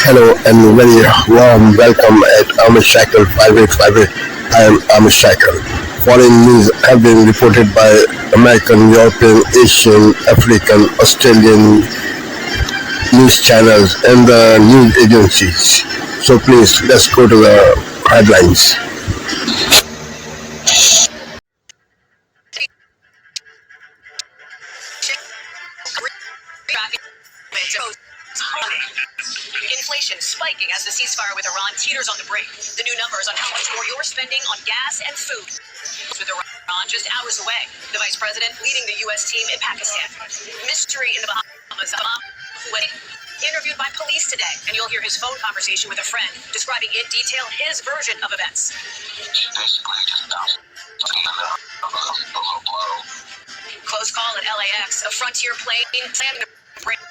Hello and very warm welcome at Amish Cycle 5858. I am Amish Cycle. Foreign news have been reported by American, European, Asian, African, Australian news channels and the news agencies. So please let's go to the headlines. Inflation spiking as the ceasefire with Iran teeters on the brink. The new numbers on how much more you're spending on gas and food. With Iran just hours away, the vice president leading the U.S. team in Pakistan. Mystery in the Bahamas. Interviewed by police today, and you'll hear his phone conversation with a friend describing in detail his version of events. Basically, just bounced a low blow. Close call at LAX. A Frontier plane slamming the brake.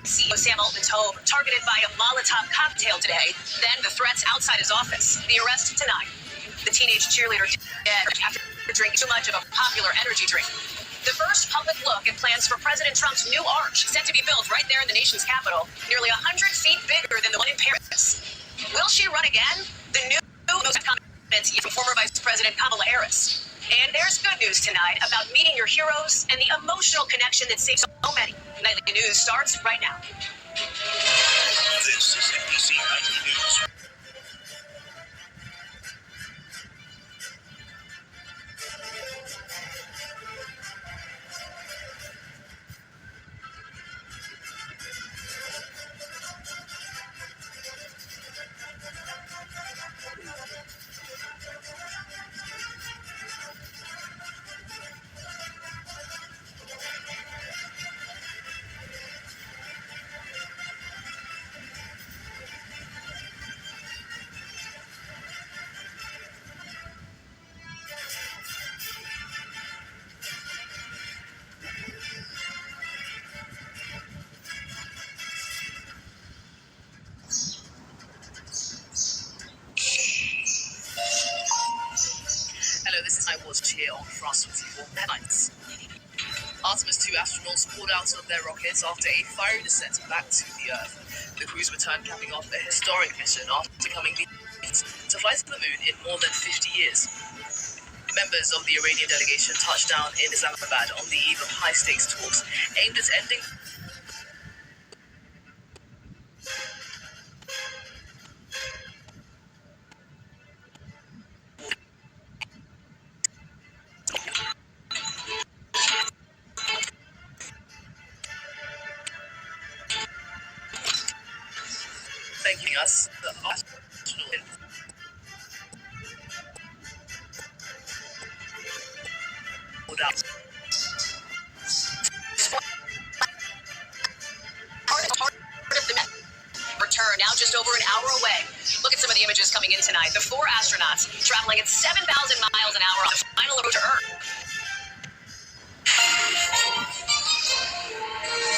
CEO Sam Altman's home targeted by a Molotov cocktail today. Then the threats outside his office. The arrest tonight. The teenage cheerleader dead after drinking too much of a popular energy drink. The first public look at plans for President Trump's new arch, set to be built right there in the nation's capital, nearly 100 feet bigger than the one in Paris. Will she run again? The new most confidence from former Vice President Kamala Harris. And there's good news tonight about meeting your heroes and the emotional connection that saves so many. Nightly News starts right now. This is NBC Nightly News. Hello, this is I was here on France with you headlines. Artemis 2 astronauts pulled out of their rockets after a fiery descent back to the Earth. The crews returned, capping off a historic mission after coming to fly to the moon in more than 50 years. Members of the Iranian delegation touched down in Islamabad on the eve of high-stakes talks aimed at ending thanking us. The astronaut pulled out. Return now just over an hour away. Look at some of the images coming in tonight. The 4 astronauts traveling at 7,000 miles an hour on the final approach to Earth.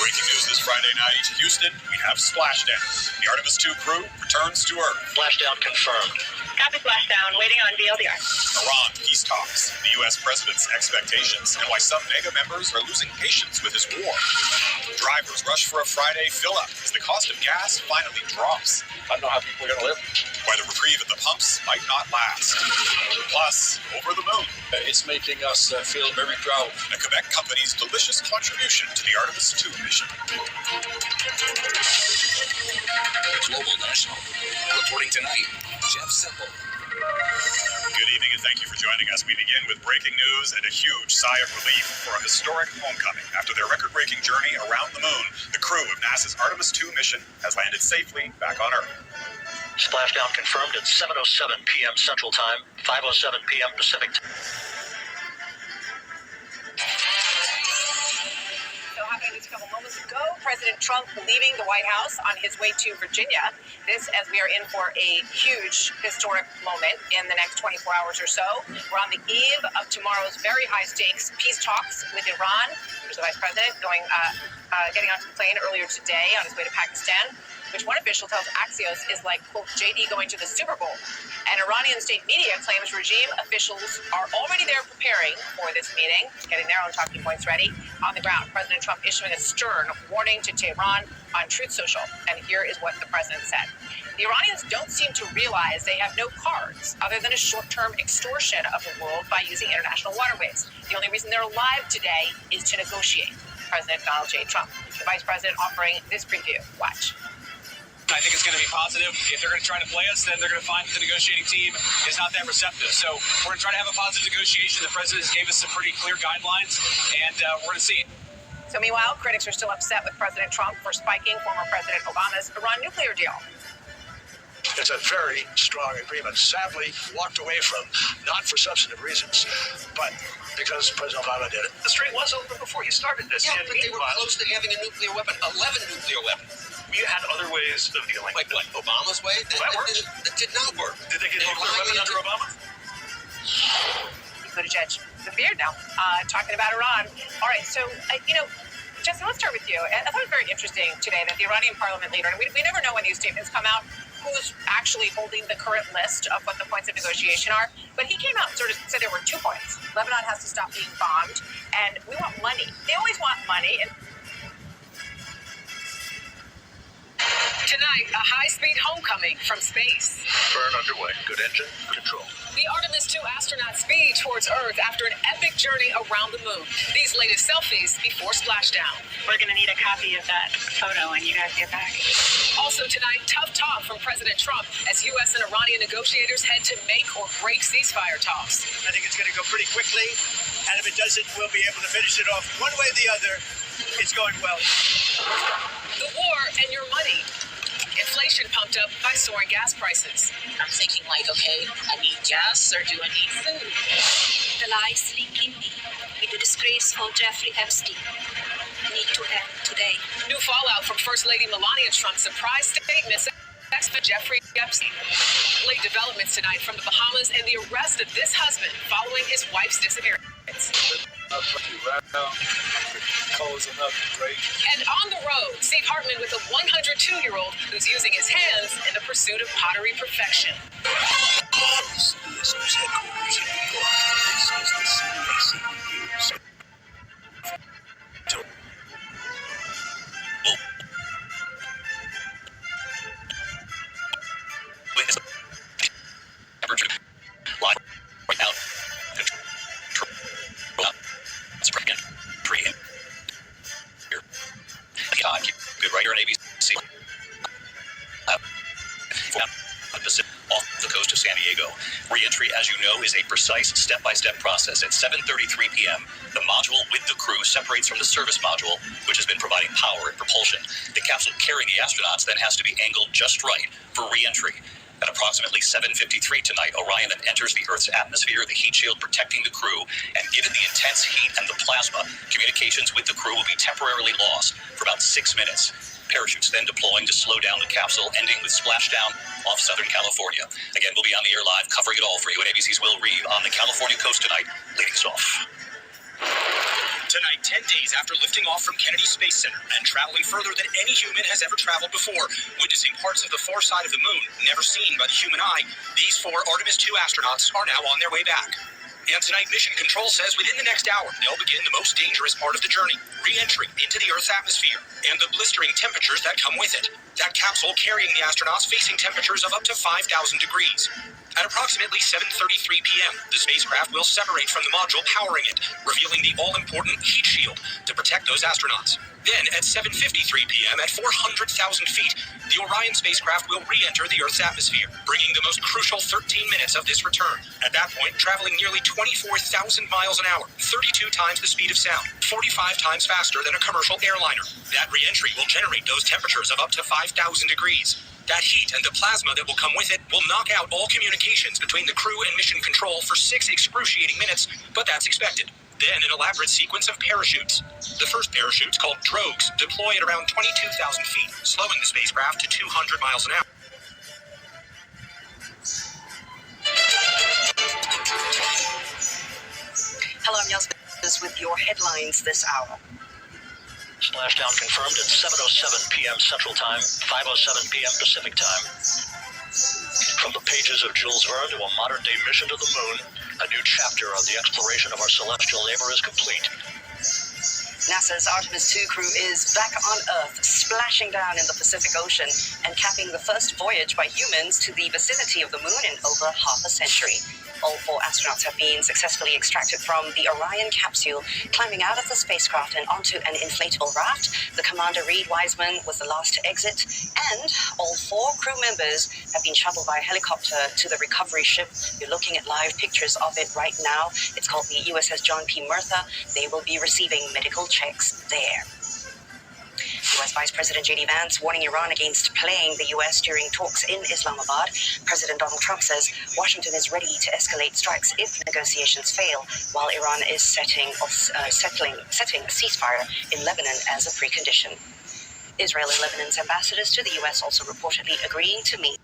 Breaking news this Friday night. Houston, we have splashdown. The Artemis 2 crew returns to Earth. Splashdown confirmed. Copy splashdown, waiting on VLDR. Iran peace talks, the U.S. president's expectations, and why some mega members are losing patience with his war. Drivers rush for a Friday fill-up as the cost of gas finally drops. I don't know how people are going to live. Why the reprieve at the pumps might not last. Plus, over the moon. It's making us feel very proud. A Quebec company's delicious contribution to the Artemis 2 mission. Global National. Reporting tonight, Jeff Simple. Good evening and thank you for joining us. We begin with breaking news and a huge sigh of relief for a historic homecoming. After their record-breaking journey around the moon, the crew of NASA's Artemis 2 mission has landed safely back on Earth. Splashdown confirmed at 7:07 p.m. Central Time, 5:07 p.m. Pacific Time. So happening just a couple moments ago, President Trump leaving the White House on his way to Virginia. This as we are in for a huge historic moment in the next 24 hours or so. We're on the eve of tomorrow's very high stakes peace talks with Iran. There's the Vice President getting onto the plane earlier today on his way to Pakistan. which one official tells Axios is like, quote, JD going to the Super Bowl. And Iranian state media claims regime officials are already there preparing for this meeting, getting their own talking points ready. On the ground, President Trump issuing a stern warning to Tehran on Truth Social. And here is what the president said. The Iranians don't seem to realize they have no cards other than a short-term extortion of the world by using international waterways. The only reason they're alive today is to negotiate. President Donald J. Trump, the vice president, offering this preview. Watch. I think it's going to be positive. If they're going to try to play us, then they're going to find that the negotiating team is not that receptive. So we're going to try to have a positive negotiation. The president gave us some pretty clear guidelines, and we're going to see. So meanwhile, critics are still upset with President Trump for spiking former President Obama's Iran nuclear deal. It's a very strong agreement. Sadly, walked away from, not for substantive reasons, but because President Obama did it. The strait was open before you started this. Yeah, but they were close to having a nuclear weapon, 11 nuclear weapons. We had other ways of dealing Like with it. what, Obama's way? That worked. That did not work. Did they get a nuclear weapon under Obama? You could judge the beard now, talking about Iran. All right, so, Justin, let's start with you. I thought it was very interesting today that the Iranian parliament leader, and we never know when these statements come out, who's actually holding the current list of what the points of negotiation are, but he came out and sort of said there were 2 points. Lebanon has to stop being bombed, and we want money. They always want money. And tonight, a high-speed homecoming from space. Burn underway. Good engine control. The Artemis 2 astronauts speed towards Earth after an epic journey around the moon. These latest selfies before splashdown. We're going to need a copy of that photo when you guys get back. Also tonight, tough talk from President Trump as U.S. and Iranian negotiators head to make or break ceasefire talks. I think it's going to go pretty quickly, and if it doesn't, we'll be able to finish it off one way or the other. It's going well. The war and your money. Inflation pumped up by soaring gas prices. I'm thinking okay, I need gas or do I need food? The lies leak in me with the disgraceful Jeffrey Epstein. Need to end today. New fallout from First Lady Melania Trump's surprise statements. Expert Jeffrey Epstein. Late developments tonight from the Bahamas and the arrest of this husband following his wife's disappearance. And on the road, Steve Hartman with a 102-year-old who's using his hands in the pursuit of pottery perfection. This is headquarters in New York. This is the CAC News. Good writer on ABC. Off the coast of San Diego. Re-entry, as you know, is a precise step-by-step process. At 7:33 p.m., the module with the crew separates from the service module, which has been providing power and propulsion. The capsule carrying the astronauts then has to be angled just right for re-entry. At approximately 7:53 tonight, Orion then enters the Earth's atmosphere, the heat shield protecting the crew, and given the intense heat and the plasma, communications with the crew will be temporarily lost for about 6 minutes. Parachutes then deploying to slow down the capsule, ending with splashdown off Southern California. Again, we'll be on the air live covering it all for you at ABC's Will Reeve on the California coast tonight, leading us off. Tonight, 10 days after lifting off from Kennedy Space Center and traveling further than any human has ever traveled before, witnessing parts of the far side of the moon never seen by the human eye, these 4 Artemis 2 astronauts are now on their way back. And tonight, Mission Control says within the next hour, they'll begin the most dangerous part of the journey, re-entry into the Earth's atmosphere, and the blistering temperatures that come with it. That capsule carrying the astronauts facing temperatures of up to 5,000 degrees. At approximately 7:33 p.m., the spacecraft will separate from the module powering it, revealing the all-important heat shield to protect those astronauts. Then, at 7:53 p.m., at 400,000 feet, the Orion spacecraft will re-enter the Earth's atmosphere, bringing the most crucial 13 minutes of this return. At that point, traveling nearly 24,000 miles an hour, 32 times the speed of sound, 45 times faster than a commercial airliner. That re-entry will generate those temperatures of up to 5,000 degrees. That heat and the plasma that will come with it will knock out all communications between the crew and Mission Control for 6 excruciating minutes, but that's expected. Then an elaborate sequence of parachutes. The first parachutes, called drogues, deploy at around 22,000 feet, slowing the spacecraft to 200 miles an hour. Hello, I'm Yasmin with your headlines this hour. Splashdown confirmed at 7:07 p.m. Central Time, 5:07 p.m. Pacific Time. From the pages of Jules Verne to a modern-day mission to the moon, a new chapter of the exploration of our celestial neighbor is complete. NASA's Artemis II crew is back on Earth, splashing down in the Pacific Ocean and capping the first voyage by humans to the vicinity of the moon in over half a century. All 4 astronauts have been successfully extracted from the Orion capsule, climbing out of the spacecraft and onto an inflatable raft. The commander, Reed Wiseman, was the last to exit, and all 4 crew members have been shuttled by helicopter to the recovery ship. You're looking at live pictures of it right now. It's called the USS John P. Murtha. They will be receiving medical checks there. U.S. Vice President J.D. Vance warning Iran against playing the U.S. during talks in Islamabad. President Donald Trump says Washington is ready to escalate strikes if negotiations fail, while Iran is setting a ceasefire in Lebanon as a precondition. Israel and Lebanon's ambassadors to the U.S. also reportedly agreeing to meet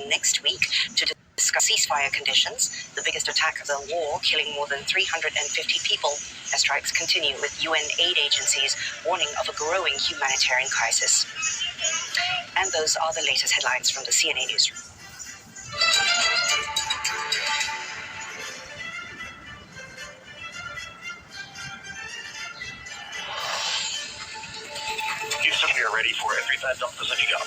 next week to discuss ceasefire conditions, the biggest attack of the war, killing more than 350 people as strikes continue, with UN aid agencies warning of a growing humanitarian crisis. And those are the latest headlines from the CNN newsroom. Houston, we are ready for every fed up position go.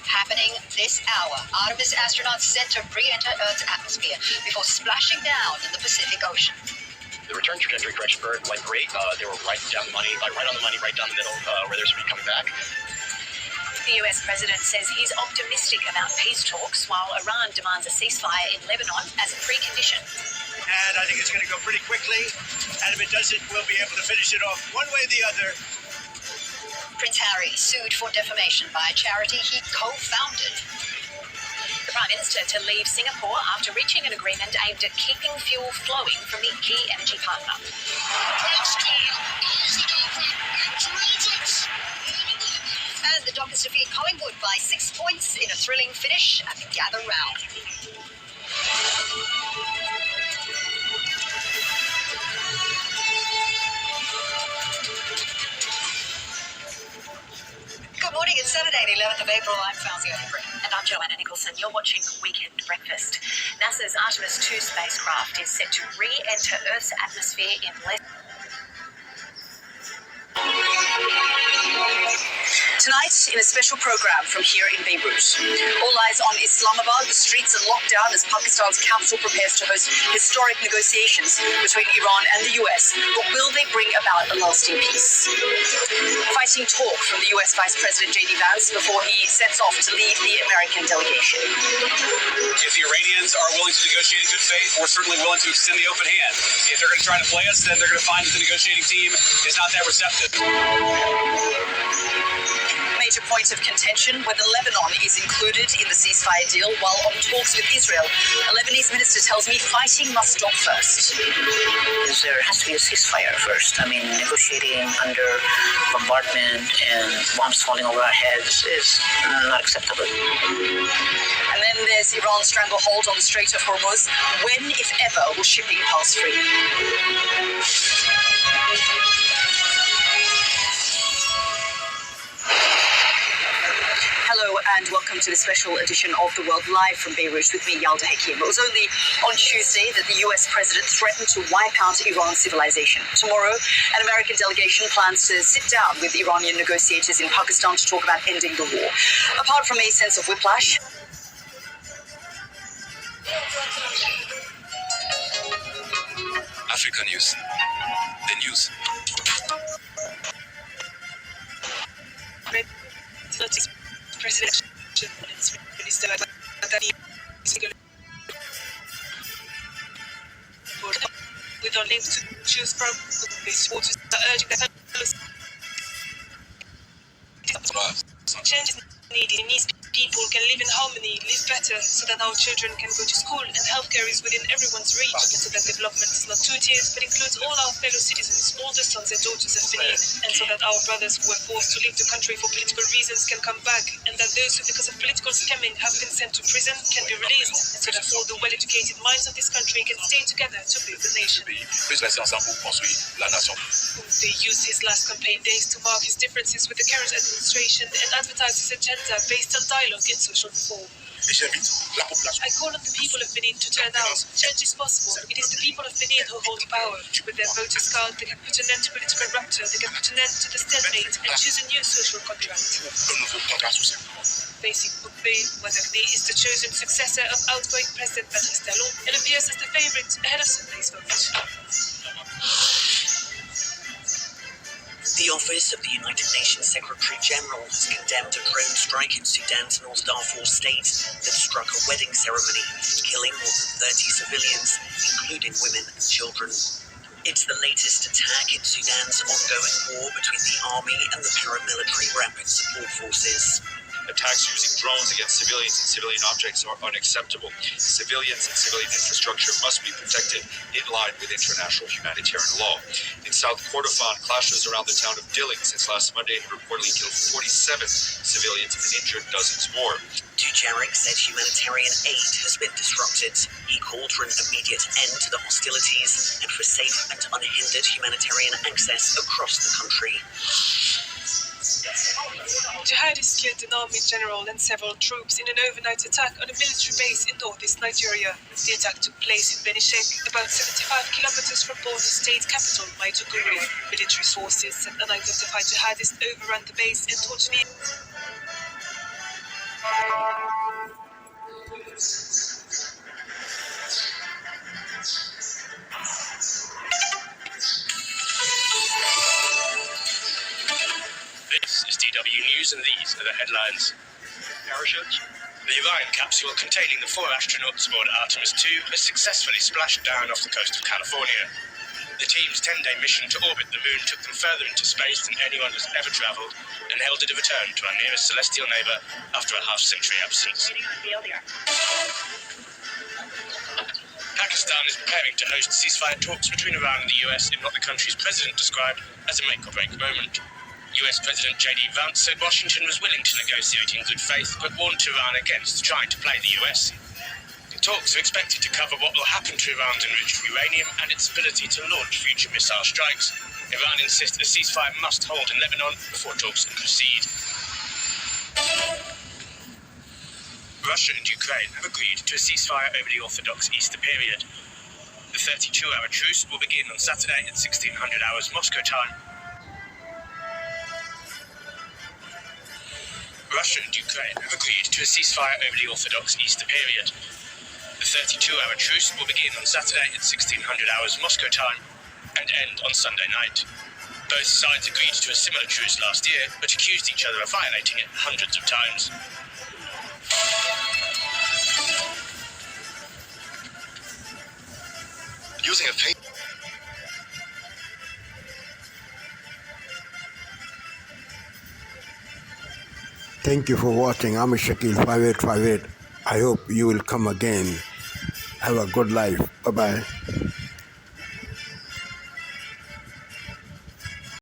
Happening this hour. Artemis astronauts set to re-enter Earth's atmosphere before splashing down in the Pacific Ocean. The return trajectory for Expert went great. They were right on the money, right down the middle where they're supposed to be coming back. The US president says he's optimistic about peace talks, while Iran demands a ceasefire in Lebanon as a precondition. And I think it's going to go pretty quickly. And if it doesn't, we'll be able to finish it off one way or the other. Prince Harry sued for defamation by a charity he co-founded. The Prime Minister to leave Singapore after reaching an agreement aimed at keeping fuel flowing from the key energy partner. And the Dockers defeat Collingwood by 6 points in a thrilling finish at the Gather round. Good morning, it's Saturday, the 11th of April. I'm Fauzi O'Hebron. And I'm Joanna Nicholson. You're watching Weekend Breakfast. NASA's Artemis II spacecraft is set to re-enter Earth's atmosphere in less. Tonight, in a special program from here in Beirut. All eyes on Islamabad. The streets are locked down as Pakistan's capital prepares to host historic negotiations between Iran and the US. But will they bring about a lasting peace? Fighting talk from the US Vice President J.D. Vance before he sets off to lead the American delegation. If the Iranians are willing to negotiate in good faith, we're certainly willing to extend the open hand. If they're going to try to play us, then they're going to find that the negotiating team is not that receptive. Major point of contention whether Lebanon is included in the ceasefire deal, while on talks with Israel. A Lebanese minister tells me fighting must stop first. There has to be a ceasefire first. I mean, negotiating under bombardment and bombs falling over our heads is not acceptable. And then there's Iran's stranglehold on the Strait of Hormuz. When, if ever, will shipping pass free? Hello and welcome to the special edition of The World Live from Beirut with me, Yalda Hakim. It was only on Tuesday that the US president threatened to wipe out Iran's civilization. Tomorrow, an American delegation plans to sit down with Iranian negotiators in Pakistan to talk about ending the war. Apart from a sense of whiplash, Africa News. The news. President with our names to choose from, the supporters are urging that change is needed. It needs people can live in harmony, live better, so that our children can go to school and healthcare is within everyone's reach, and so that development is not two-tiered but includes all our fellow citizens, all the sons and daughters of Benin, and so that our brothers who were forced to leave the country for political reasons can come back, and that those who because of political scamming have been sent to prison can be released, and so that all the well-educated minds of this country can stay together to build the nation. They used his last campaign days to mark his differences with the current administration and advertise his agenda based on dialogue and social reform. I call on the people of Benin to turn out. Change is possible. It is the people of Benin who hold power. With their voters' card, they can put an end to political rupture, they can put an end to the stalemate and choose a new social contract. Basic Boukbe Ouadagné is the chosen successor of outgoing President Patrice Talon and appears as the favorite ahead of Sunday's vote. The Office of the United Nations Secretary General has condemned a drone strike in Sudan's North Darfur state that struck a wedding ceremony, killing more than 30 civilians, including women and children. It's the latest attack in Sudan's ongoing war between the army and the paramilitary rapid support forces. Attacks using drones against civilians and civilian objects are unacceptable. Civilians and civilian infrastructure must be protected in line with international humanitarian law. In South Kordofan, clashes around the town of Dilling since last Monday have reportedly killed 47 civilians and injured dozens more. Dujarric said humanitarian aid has been disrupted. He called for an immediate end to the hostilities and for safe and unhindered humanitarian access across the country. Jihadists killed an army general and several troops in an overnight attack on a military base in northeast Nigeria. The attack took place in Benishek, about 75 kilometers from border state capital Maiduguri. Military sources said unidentified jihadists overran the base and torched vehicles. This is DW News, and these are the headlines. Parachutes? The Orion capsule containing the 4 astronauts aboard Artemis 2 has successfully splashed down off the coast of California. The team's 10-day mission to orbit the moon took them further into space than anyone has ever travelled and heralded a return to our nearest celestial neighbour after a half-century absence. Pakistan is preparing to host ceasefire talks between Iran and the US in what the country's president described as a make-or-break moment. US President J.D. Vance said Washington was willing to negotiate in good faith, but warned Iran against trying to play the US. The talks are expected to cover what will happen to Iran's enriched uranium and its ability to launch future missile strikes. Iran insists a ceasefire must hold in Lebanon before talks can proceed. Russia and Ukraine have agreed to a ceasefire over the Orthodox Easter period. The 32-hour truce will begin on Saturday at 1600 hours Moscow time. Russia and Ukraine have agreed to a ceasefire over the Orthodox Easter period. The 32-hour truce will begin on Saturday at 1600 hours Moscow time and end on Sunday night. Both sides agreed to a similar truce last year, but accused each other of violating it hundreds of times. Using a Thank you for watching. I'm Shakil 5858. I hope you will come again. Have a good life. Bye-bye.